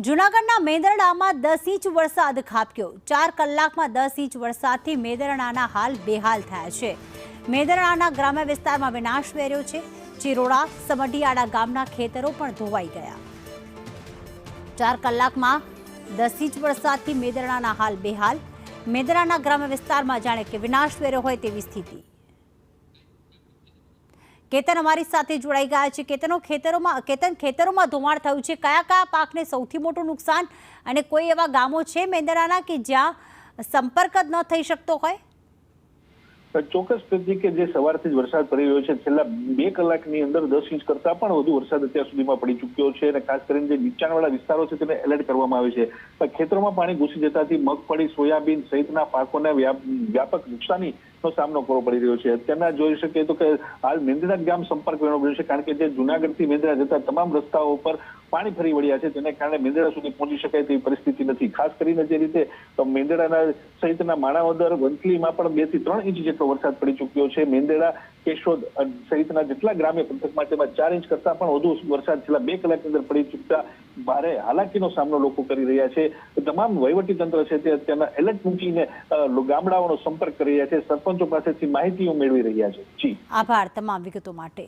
જૂનાગઢના મેંદરડામાં 10 ઇંચ વરસાદ ખાબક્યો। 4 કલાકમાં 10 ઇંચ વરસાદથી મેંદરડાના હાલ બેહાલ થયા છે। મેંદરડાના ગ્રામ્ય વિસ્તારમાં વિનાશ વેર્યો છે। ચિરોડા સમઢિયાળા ગામના ખેતરો પણ ધોવાઈ ગયા। 4 કલાકમાં 10 ઇંચ વરસાદથી મેંદરડાના હાલ બેહાલ। મેંદરડાના ગ્રામ્ય વિસ્તારમાં જાણે કે વિનાશ વેર્યો હોય તેવી સ્થિતિ। કેતન અમારી સાથે જોડાઈ ગયા છે। કેતન, ખેતરોમાં ધોવાણ થયું છે। કયા કયા પાકને સૌથી મોટું નુકસાન અને કોઈ એવા ગામો છે મેંદરડાના કે જ્યાં સંપર્ક જ ન થઈ શકતો હોય? ચોક્કસ પ્રતિ કે જે સવારથી જ વરસાદ પડી રહ્યો છે, છેલ્લા 2 કલાકની અંદર 10 ઇંચ કરતા પણ વધુ વરસાદ અત્યાર સુધીમાં પડી ચૂક્યો છે અને ખાસ કરીને જે નીચાણવાળા વિસ્તારો છે તેને એલર્ટ કરવામાં આવે છે। ખેતરોમાં પાણી ઘૂસી જતાથી મગફળી, સોયાબીન સહિતના પાકોને વ્યાપક નુકસાનીનો સામનો કરવો પડી રહ્યો છે। અત્યારના જોઈ શકીએ તો કે હાલ મેંદરડા ગામ સંપર્ક વિહોણો બન્યું છે, કારણ કે જે જૂનાગઢથી મેંદરડા જતા તમામ રસ્તાઓ પર પાણી ફરી વળ્યા છે, તેને કારણે મેંદરડા સુધી પહોંચી શકાય તેવી પરિસ્થિતિ નથી। ખાસ કરીને જે રીતે મેંદરડાના સહિતના માણાવદર, વંથલીમાં પણ 2 થી 3 ઇંચ જેટલો વરસાદ પડી ચૂક્યો છે। મેંદરડા, કેશોદ સહિતના જેટલા ગ્રામ્ય પંથકમાં તેમાં 4 ઇંચ કરતા પણ વધુ વરસાદ છેલ્લા 2 કલાકની અંદર પડી ચૂકતા ભારે હાલાકીનો સામનો લોકો કરી રહ્યા છે। તમામ વહીવટી તંત્ર છે તે અત્યારના એલર્ટ મૂકીને ગામડાઓનો સંપર્ક કરી રહ્યા છે, સરપંચો પાસેથી માહિતીઓ મેળવી રહ્યા છે। જી, આભાર તમામ વિગતો માટે।